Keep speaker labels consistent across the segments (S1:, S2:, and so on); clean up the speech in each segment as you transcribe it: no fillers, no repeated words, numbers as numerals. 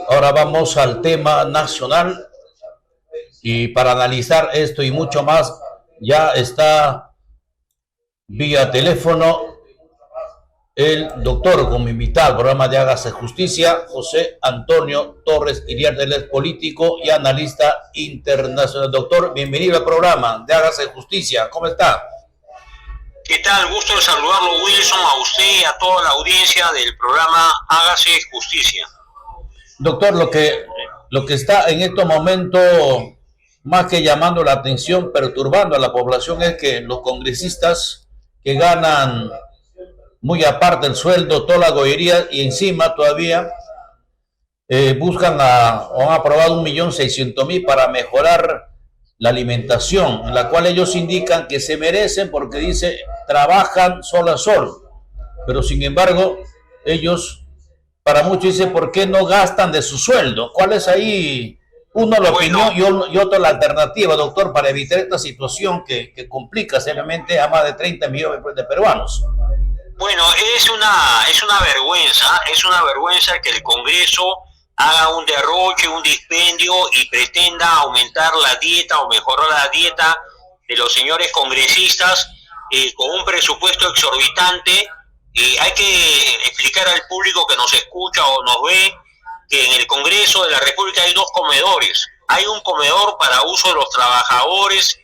S1: Ahora vamos al tema nacional y para analizar esto y mucho más ya está vía teléfono el doctor como invitado al programa de Hágase Justicia, José Antonio Torres Iriarte, él es político y analista internacional. Doctor, bienvenido al programa de Hágase Justicia, ¿cómo está?
S2: ¿Qué tal? Gusto de saludarlo, Wilson, a usted y a toda la audiencia del programa Hágase Justicia.
S1: Doctor, lo que está en estos momentos más que llamando la atención, perturbando a la población, es que los congresistas que ganan muy aparte el sueldo, toda la gollería y encima todavía buscan o han aprobado 1.600.000 para mejorar la alimentación, en la cual ellos indican que se merecen porque dice trabajan sol a sol, pero sin embargo ellos, para muchos dicen, ¿por qué no gastan de su sueldo? ¿Cuál es ahí? Uno la opinión y otro la alternativa, doctor, para evitar esta situación que complica seriamente a más de 30 millones de peruanos.
S2: Bueno, es una vergüenza que el Congreso haga un derroche, un dispendio y pretenda aumentar la dieta o mejorar la dieta de los señores congresistas con un presupuesto exorbitante. Hay que explicar al público que nos escucha o nos ve que en el Congreso de la República hay dos comedores. Hay un comedor para uso de los trabajadores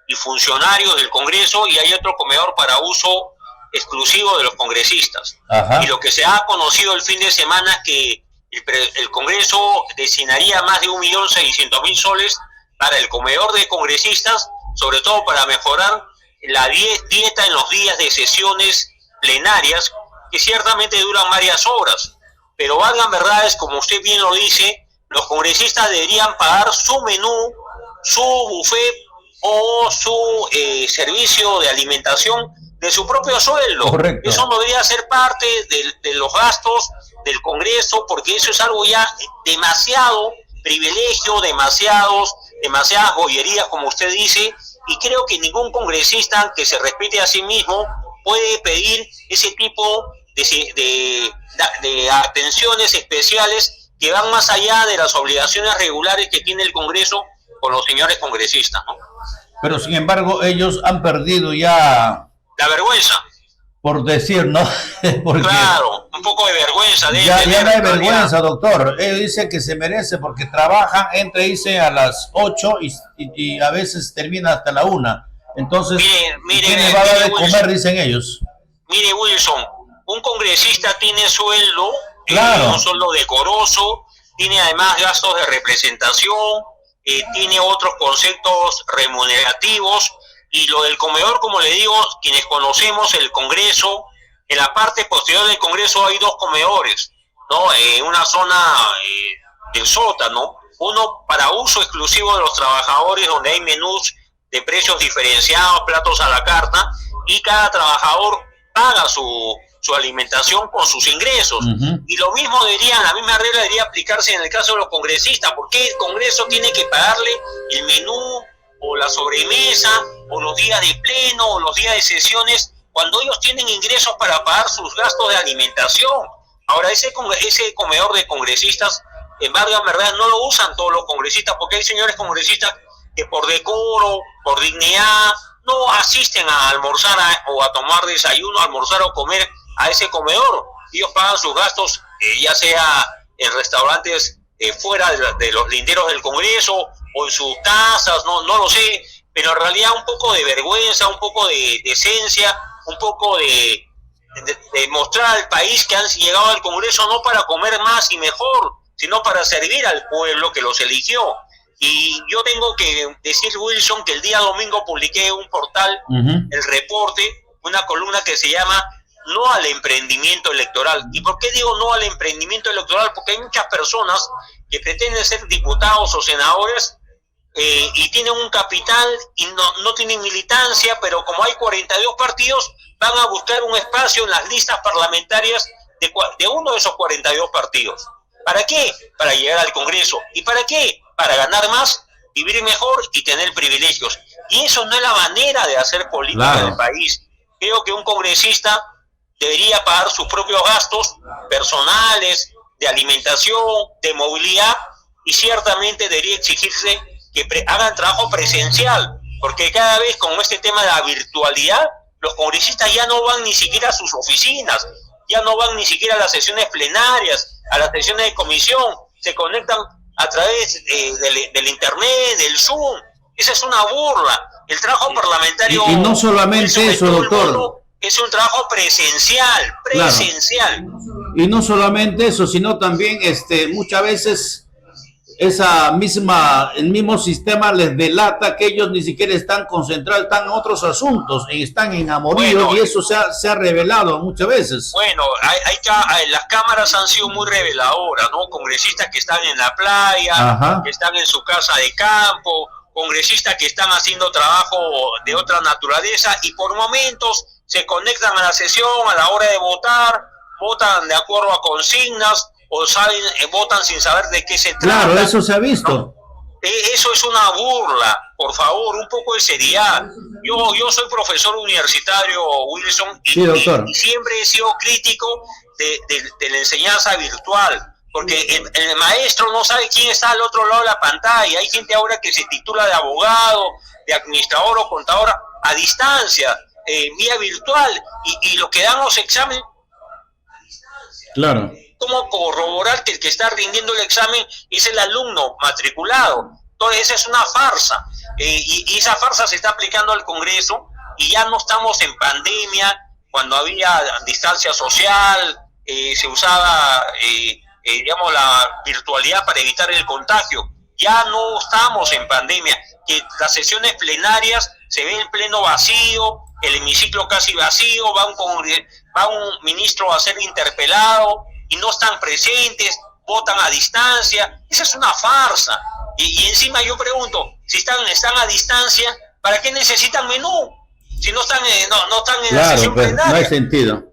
S2: y funcionarios del Congreso y hay otro comedor para uso exclusivo de los congresistas. Ajá. Y lo que se ha conocido el fin de semana es que el Congreso destinaría más de 1.600.000 soles para el comedor de congresistas, sobre todo para mejorar la dieta en los días de sesiones plenarias, que ciertamente duran varias horas. Pero valgan verdades, como usted bien lo dice, los congresistas deberían pagar su menú, su buffet o su servicio de alimentación de su propio sueldo. Correcto. Eso no debería ser parte de los gastos del Congreso, porque eso es algo ya demasiado privilegio, demasiadas gollerías, como usted dice, y creo que ningún congresista que se respete a sí mismo puede pedir ese tipo de atenciones especiales que van más allá de las obligaciones regulares que tiene el Congreso con los señores congresistas, ¿no?
S1: Pero sin embargo ellos han perdido ya
S2: la vergüenza,
S1: por decir, ¿no?
S2: Porque claro, un poco de vergüenza.
S1: Ya no hay vergüenza, doctor. Ellos dicen que se merece porque trabajan dice, a las 8 y a veces termina hasta la 1. Entonces, ¿quién le va a dar de comer, dicen ellos?
S2: Mire, Wilson, un congresista tiene sueldo,
S1: claro,
S2: un sueldo decoroso, tiene además gastos de representación, tiene otros conceptos remunerativos. Y lo del comedor, como le digo, quienes conocemos el Congreso, en la parte posterior del Congreso hay dos comedores, ¿no? En una zona del sótano, uno para uso exclusivo de los trabajadores, donde hay menús de precios diferenciados, platos a la carta, y cada trabajador paga su alimentación con sus ingresos. Y lo mismo la misma regla debería aplicarse en el caso de los congresistas. ¿Por qué el Congreso tiene que pagarle el menú o la sobremesa, o los días de pleno, o los días de sesiones, cuando ellos tienen ingresos para pagar sus gastos de alimentación? Ahora, ese comedor de congresistas, en verdad, no lo usan todos los congresistas, porque hay señores congresistas que por decoro, por dignidad, no asisten a almorzar o a tomar desayuno, almorzar o comer a ese comedor. Ellos pagan sus gastos, ya sea en restaurantes fuera de los linderos del Congreso, o en sus casas, no lo sé, pero en realidad un poco de vergüenza, un poco de decencia, un poco de mostrar al país que han llegado al Congreso no para comer más y mejor, sino para servir al pueblo que los eligió. Y yo tengo que decir, Wilson, que el día domingo publiqué un portal, El Reporte, una columna que se llama No al emprendimiento electoral. ¿Y por qué digo no al emprendimiento electoral? Porque hay muchas personas que pretenden ser diputados o senadores y tienen un capital y no tienen militancia, pero como hay 42 partidos, van a buscar un espacio en las listas parlamentarias de uno de esos 42 partidos. ¿Para qué? Para llegar al Congreso. ¿Y para qué? Para ganar más, vivir mejor y tener privilegios. Y eso no es la manera de hacer política del país. Creo que un congresista debería pagar sus propios gastos personales, de alimentación, de movilidad, y ciertamente debería exigirse que hagan trabajo presencial, porque cada vez con este tema de la virtualidad, los congresistas ya no van ni siquiera a sus oficinas, ya no van ni siquiera a las sesiones plenarias, a las sesiones de comisión, se conectan a través del internet, del Zoom. Esa es una burla. El trabajo parlamentario...
S1: Y no solamente eso, doctor.
S2: Es un trabajo presencial. Claro.
S1: Y no solamente eso, sino también muchas veces el mismo sistema les delata que ellos ni siquiera están concentrados, están en otros asuntos, y están en amorío, bueno, y eso se ha revelado muchas veces.
S2: Bueno, las cámaras han sido muy reveladoras, ¿no? Congresistas que están en la playa, ajá, que están en su casa de campo, congresistas que están haciendo trabajo de otra naturaleza y por momentos se conectan a la sesión a la hora de votar, votan de acuerdo a consignas, o votan sin saber de qué se trata.
S1: Claro, eso se ha visto.
S2: ¿No? Eso es una burla, por favor, un poco de seriedad. Yo soy profesor universitario, Wilson,
S1: sí, doctor,
S2: y siempre he sido crítico de la enseñanza virtual, porque el maestro no sabe quién está al otro lado de la pantalla. Hay gente ahora que se titula de abogado, de administrador o contador a distancia, vía virtual, y lo que dan los exámenes.
S1: Claro.
S2: ¿Cómo corroborar que el que está rindiendo el examen es el alumno matriculado? Entonces esa es una farsa, y esa farsa se está aplicando al Congreso, y ya no estamos en pandemia, cuando había distancia social, se usaba digamos la virtualidad para evitar el contagio. Ya no estamos en pandemia, que las sesiones plenarias se ve el pleno vacío, el hemiciclo casi vacío, va un ministro a ser interpelado y no están presentes, votan a distancia. Esa es una farsa. Y encima yo pregunto, si están a distancia, ¿para qué necesitan menú? Si no están en la sesión plenaria.
S1: No hay sentido.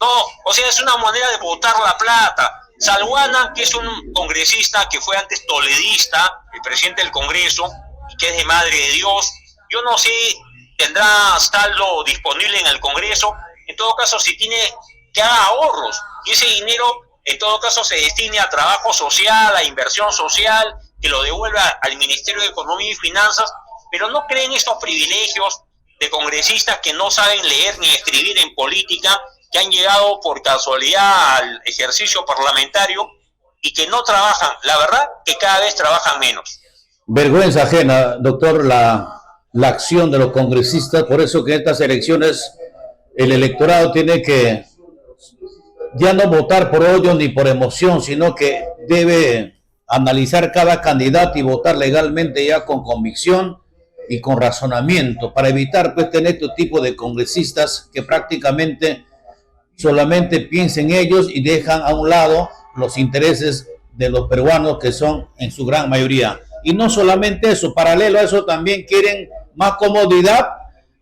S2: No, o sea, es una manera de botar la plata. Salguana, que es un congresista que fue antes toledista, el presidente del Congreso, y que es de Madre de Dios, yo no sé, tendrá saldo disponible en el Congreso. En todo caso, si tiene, que haga ahorros, y ese dinero en todo caso se destine a trabajo social, a inversión social, que lo devuelva al Ministerio de Economía y Finanzas, pero no creen estos privilegios de congresistas que no saben leer ni escribir en política, que han llegado por casualidad al ejercicio parlamentario y que no trabajan. La verdad que cada vez trabajan menos.
S1: Vergüenza ajena, doctor, la acción de los congresistas. Por eso que en estas elecciones el electorado tiene que ya no votar por odio ni por emoción, sino que debe analizar cada candidato y votar legalmente ya con convicción y con razonamiento, para evitar pues tener este tipo de congresistas que prácticamente solamente piensen ellos y dejan a un lado los intereses de los peruanos, que son en su gran mayoría. Y no solamente eso, paralelo a eso también quieren más comodidad,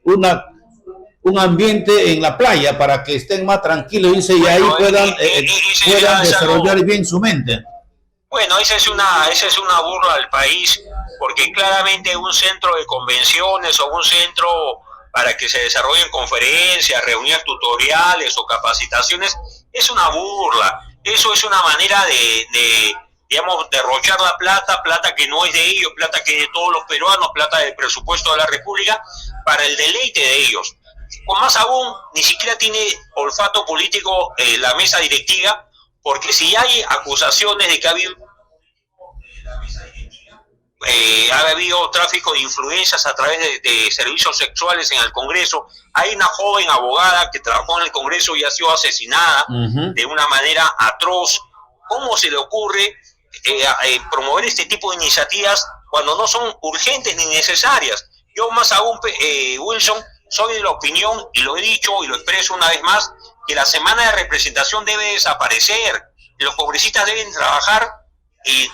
S1: un ambiente en la playa para que estén más tranquilos, dice, y ahí puedan desarrollar bien su mente.
S2: Bueno, esa es una burla al país, porque claramente un centro de convenciones o un centro para que se desarrollen conferencias, reuniones tutoriales o capacitaciones, es una burla. Eso es una manera de derrochar la plata que no es de ellos, plata que es de todos los peruanos, plata del presupuesto de la República, para el deleite de ellos. Con más aún, ni siquiera tiene olfato político la mesa directiva, porque si hay acusaciones de que ha habido tráfico de influencias a través de servicios sexuales en el Congreso, hay una joven abogada que trabajó en el Congreso y ha sido asesinada de una manera atroz. ¿Cómo se le ocurre promover este tipo de iniciativas cuando no son urgentes ni necesarias? Yo más aún, Wilson, soy de la opinión, y lo he dicho y lo expreso una vez más, que la semana de representación debe desaparecer. Los congresistas deben trabajar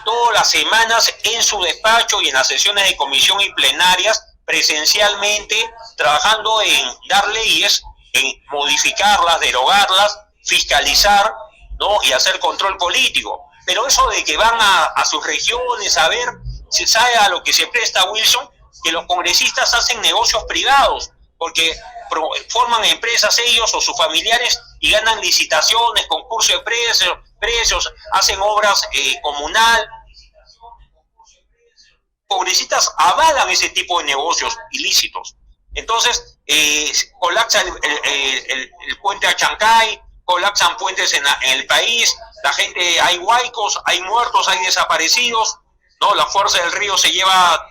S2: todas las semanas en su despacho y en las sesiones de comisión y plenarias, presencialmente, trabajando en dar leyes, en modificarlas, derogarlas, fiscalizar, ¿no? Y hacer control político. Pero eso de que van a sus regiones a ver, se sabe a lo que se presta, Wilson, que los congresistas hacen negocios privados, porque forman empresas ellos o sus familiares y ganan licitaciones, concursos de precios, precios, hacen obras comunal. Congresistas avalan ese tipo de negocios ilícitos. Entonces, colapsa el puente a Chancay, colapsan puentes en el país, la gente, hay huaicos, hay muertos, hay desaparecidos, ¿no? La fuerza del río se lleva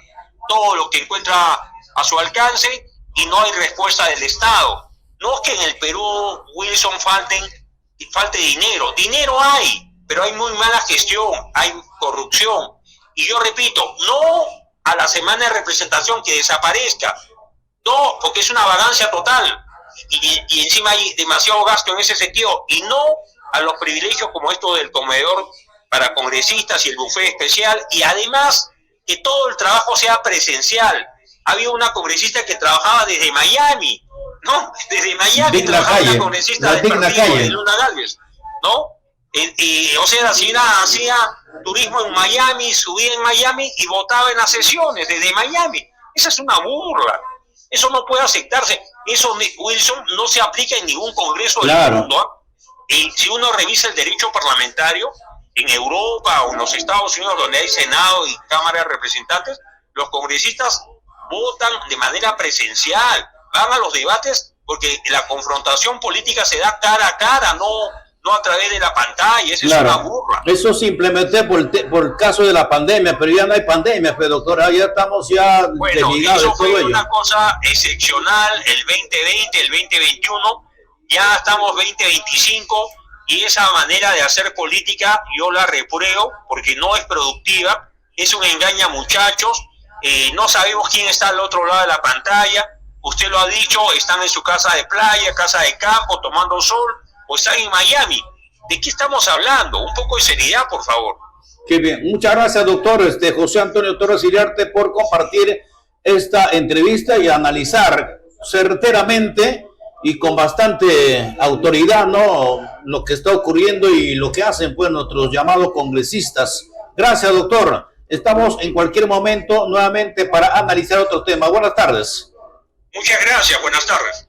S2: todo lo que encuentra a su alcance y no hay respuesta del Estado. No es que en el Perú, Wilson, falte dinero. Dinero hay, pero hay muy mala gestión, hay corrupción. Y yo repito, no a la semana de representación que desaparezca, no, porque es una vagancia total y encima hay demasiado gasto en ese sentido, y no a los privilegios como esto del comedor para congresistas y el buffet especial, y además que todo el trabajo sea presencial. Había una congresista que trabajaba desde Miami, ¿no? Desde Miami trabajaba una congresista del partido de Luna Gálvez, ¿no? O sea, la señora hacía turismo en Miami, subía en Miami y votaba en las sesiones desde Miami. Esa es una burla. Eso no puede aceptarse. Eso, Wilson, no se aplica en ningún congreso del mundo. Y si uno revisa el derecho parlamentario, en Europa o en los Estados Unidos, donde hay Senado y Cámara de Representantes, los congresistas votan de manera presencial, van a los debates, porque la confrontación política se da cara a cara, no a través de la pantalla. Esa es una burla.
S1: Eso se implementó por el caso de la pandemia, pero ya no hay pandemia, pues, doctora, ya estamos
S2: bueno, eso fue una cosa excepcional, el 2020, el 2021, ya estamos 2025, y esa manera de hacer política yo la repruebo porque no es productiva, es un engaña muchachos, no sabemos quién está al otro lado de la pantalla. Usted lo ha dicho, están en su casa de playa, casa de campo, tomando sol, o están en Miami. ¿De qué estamos hablando? Un poco de seriedad, por favor.
S1: Qué bien. Muchas gracias, doctor José Antonio Torres Iriarte, por compartir esta entrevista y analizar certeramente y con bastante autoridad, ¿no?, lo que está ocurriendo y lo que hacen, pues, nuestros llamados congresistas. Gracias, doctor. Estamos en cualquier momento nuevamente para analizar otro tema. Buenas tardes.
S2: Muchas gracias. Buenas tardes.